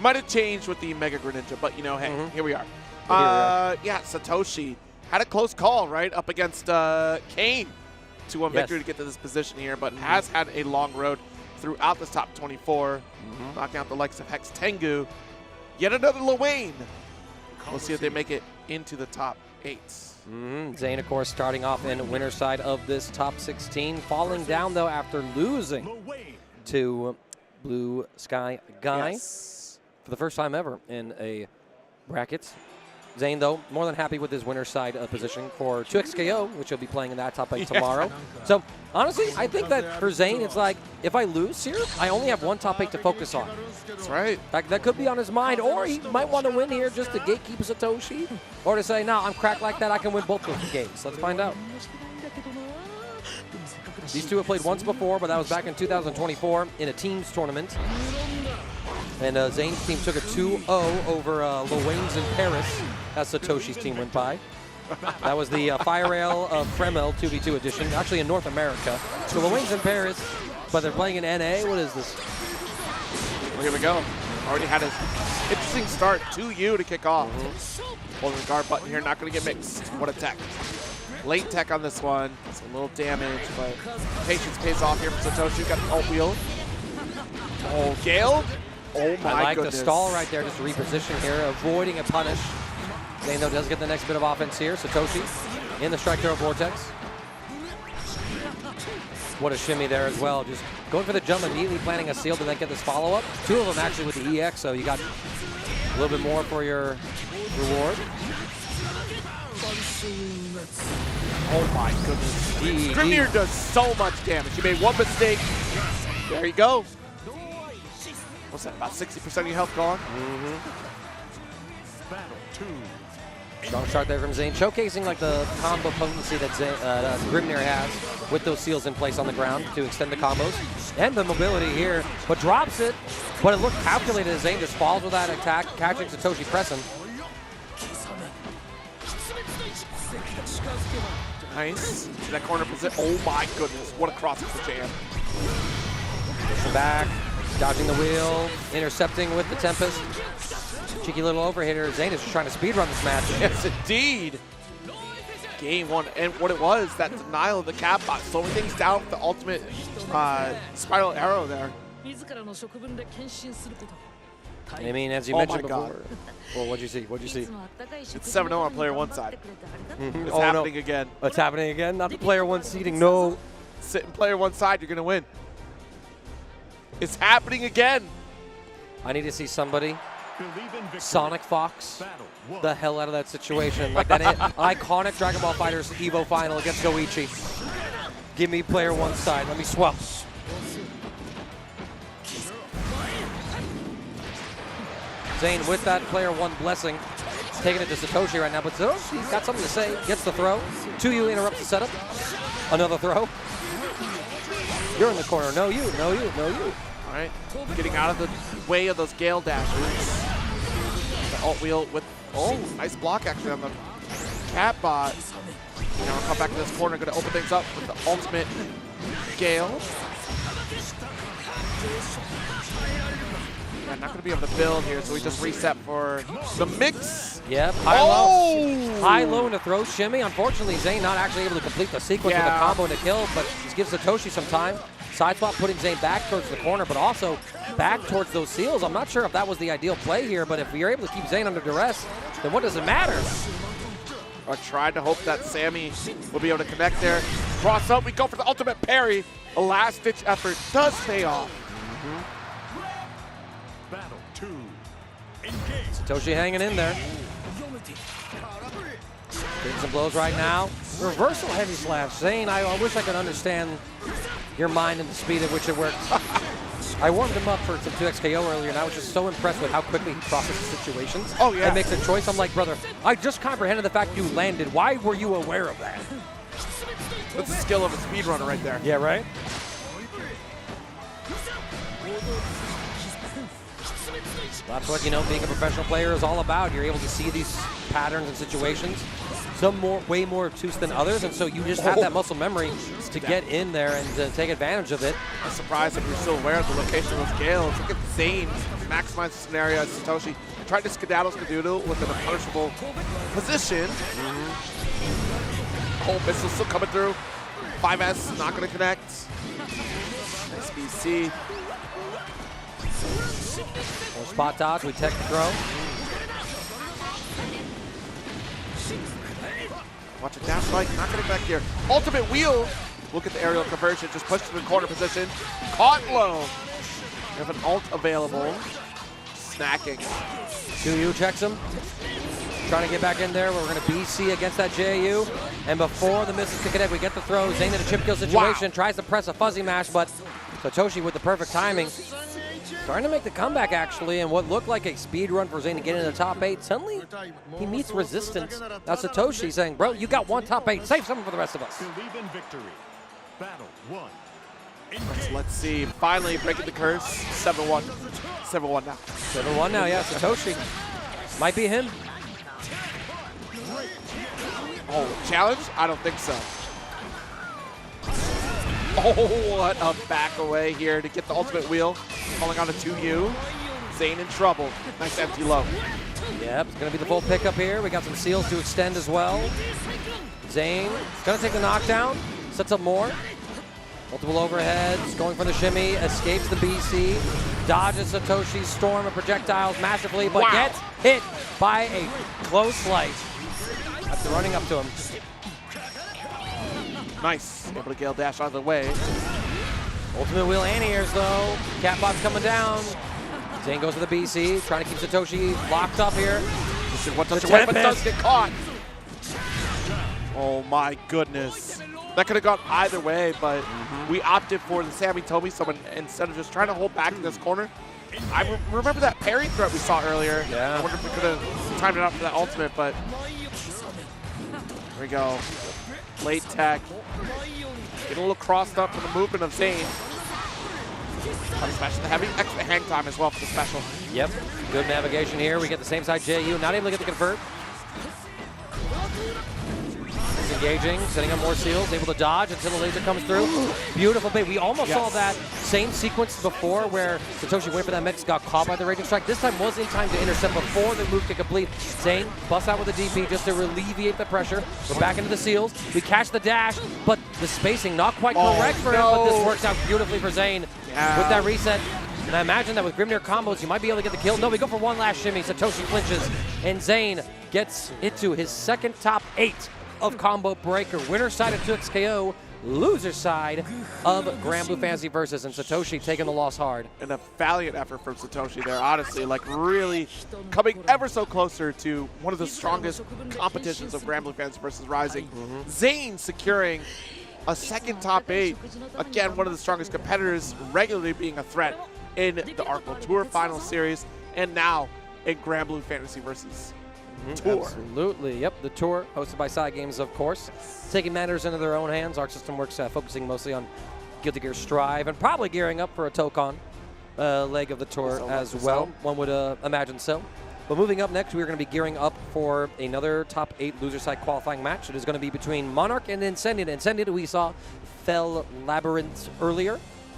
Might have changed with the Mega Greninja, but you know, hey, here we are. Yeah, Satoshi had a close call, right, up against Kane. 2-1 victory to get to this position here, but has had a long road throughout this top 24, knocking out the likes of Hex Tengu. Yet another Lowain. We'll see if they make it into the top 8. Zane, of course, starting off in winner's side of this top 16, falling down, though, after losing to Blue Sky Guy for the first time ever in a bracket. Zane, though, more than happy with his winner's side position for 2XKO, which he'll be playing in that top 8 tomorrow. So, honestly, I think that for Zane, it's like, if I lose here, I only have one top 8 to focus on. That's right. That could be on his mind, or he might want to win here just to gatekeep Satoshi, or to say, no, I'm cracked like that, I can win both those games. Let's find out. These two have played once before, but that was back in 2024 in a teams tournament. And Zane's team took a 2-0 over Lowain's in Paris, as Satoshi's team went by. That was the Fire Rail of Fremel 2v2 edition, actually in North America. So Lowain's in Paris, but they're playing in NA. What is this? Well, here we go. Already had an interesting start. 2U to kick off. Holding the guard button here, not going to get mixed. What a tech. Late tech on this one. It's a little damage, but patience pays off here for Satoshi. Got an ult wheel. Oh, Gale. Oh my I like goodness. the stall right there, just to reposition here, avoiding a punish. Zane, though, does get the next bit of offense here. Satoshi in the strike throw vortex. What a shimmy there as well. Just going for the jump, immediately planning a seal to then get this follow-up. 2 of them actually with the EX, so you got a little bit more for your reward. Oh my goodness. Grimnir does so much damage. He made one mistake. There you go. What's that, about 60% of your health gone? Strong start there from Zane, showcasing like the combo potency that Grimnir has with those seals in place on the ground to extend the combos. And the mobility here, but drops it. But it looked calculated as Zane just falls with that attack, catching Satoshi pressing. Nice. In that corner position. Oh my goodness, what a cross with the jam. Pushing back. Dodging the wheel, intercepting with the Tempest. Cheeky little overhitter. Zane is just trying to speedrun this match. Yes, indeed. Game 1, and what it was, that denial of the cap bot, slowing things down with the ultimate spiral arrow there. I mean, as you mentioned before. Well, what'd you see? What'd you see? It's 7-0 on player 1 side. It's happening again. It's happening again? Not the player 1 seeding, no. Sit in player 1 side, you're going to win. It's happening again. I need to see somebody, Sonic Fox, the hell out of that situation. Like that iconic Dragon Ball FighterZ Evo final against Goichi. Give me player 1 side. Let me swap. Zane with that player 1 blessing, taking it to Satoshi right now. But Satoshi's got something to say. Gets the throw. 2U interrupts the setup. Another throw. You're in the corner. No you. No you. No you. All right, getting out of the way of those Gale dashes. The ult wheel with, nice block actually on the cat bot. Now we'll come back to this corner, going to open things up with the ultimate Gale. Yeah, not going to be able to build here, so we just reset for the mix. Yep, high-low. High-low into throw shimmy. Unfortunately, Zane not actually able to complete the sequence with a combo and a kill, but just gives Satoshi some time. Side swap putting Zane back towards the corner, but also back towards those seals. I'm not sure if that was the ideal play here, but if you're able to keep Zane under duress, then what does it matter? I tried to hope that Sammy will be able to connect there. Cross up, we go for the ultimate parry. A last-ditch effort does pay off. Battle 2. Engage. Satoshi hanging in there. Getting some blows right now. Reversal heavy slash. Zane, I wish I could understand your mind and the speed at which it works. I warmed him up for some 2XKO earlier, and I was just so impressed with how quickly he processes situations. Oh, yeah. And makes a choice. I'm like, brother, I just comprehended the fact you landed. Why were you aware of that? That's the skill of a speedrunner right there. Yeah, right? That's what, being a professional player is all about. You're able to see these patterns and situations. Some way more obtuse than others, and so you just have that muscle memory to get in there and to take advantage of it. I'm surprised if you're still aware of the location of those Gales. Look at Zane maximize the scenario as Satoshi tried to skedaddle Skadoodle within a punishable position. Whole missile still coming through. 5S not going to connect. Nice BC. More spot dodge, we tech the throw. Watch it down strike, not going to connect here. Ultimate wheel. Look at the aerial conversion, just pushed to the corner position. Caught low. We have an ult available. Snacking. 2U checks him. Trying to get back in there. We're going to BC against that JU. And before the misses can connect, we get the throw. Zane in a chip kill situation. Tries to press a fuzzy mash, but Satoshi with the perfect timing. Starting to make the comeback, actually, and what looked like a speed run for Zane to get into the top 8. Suddenly, he meets resistance. Now Satoshi saying, bro, you got one top 8. Save something for the rest of us. Believe in victory. Battle 1. Let's see. Finally breaking the curse. 7-1. 7-1 now. 7-1 now, yeah. Satoshi. Might be him. Oh, challenge? I don't think so. Oh, what a back away here to get the ultimate wheel. Falling on a 2U. Zane in trouble. Nice empty low. Yep, it's going to be the full pickup here. We got some seals to extend as well. Zane going to take the knockdown. Sets up more. Multiple overheads. Going for the shimmy. Escapes the BC. Dodges Satoshi's storm of projectiles massively, but gets hit by a close light after running up to him. Nice. Able to Gale dash out of the way. Ultimate wheel anti-airs though. Catbot's coming down. Zane goes to the BC, trying to keep Satoshi locked up here. This is what does but does get caught. Oh my goodness. That could have gone either way, but we opted for the Sammy Toby, so instead of just trying to hold back in this corner. I remember that parry threat we saw earlier. Yeah. I wonder if we could have timed it out for that ultimate, but here we go. Late tech. Getting a little crossed up for the movement of Zane. Special, having extra hang time as well for the special. Yep, good navigation here. We get the same side JU, not able to get the convert. Engaging, setting up more seals, able to dodge until the laser comes through. Beautiful bait. We almost saw that same sequence before where Satoshi went for that mix, got caught by the Raging Strike. This time was in time to intercept before the move could complete. Zane busts out with a DP just to alleviate the pressure. We're back into the seals. We catch the dash, but the spacing not quite correct for him, but this works out beautifully for Zane with that reset. And I imagine that with Grimnir combos, you might be able to get the kill. No, we go for one last shimmy. Satoshi flinches, and Zane gets into his second top 8 of Combo Breaker. Winner side of 2XKO, loser side of Granblue Fantasy Versus, and Satoshi taking the loss hard. And a valiant effort from Satoshi there, honestly, like really coming ever so closer to one of the strongest competitions of Granblue Fantasy Versus Rising. Zane securing a second top 8, again, one of the strongest competitors, regularly being a threat in the Arc World Tour Final Series, and now in Granblue Fantasy Versus Tour. Absolutely, yep, the tour hosted by Side Games, of course. Taking matters into their own hands. Arc System Works focusing mostly on Guilty Gear Strive and probably gearing up for a Tokon leg of the tour as well. One would imagine so. But moving up next, we're going to be gearing up for another top 8 loser side qualifying match. It is going to be between Monarch and Incendied. Incendied, we saw, fell Labyrinth earlier.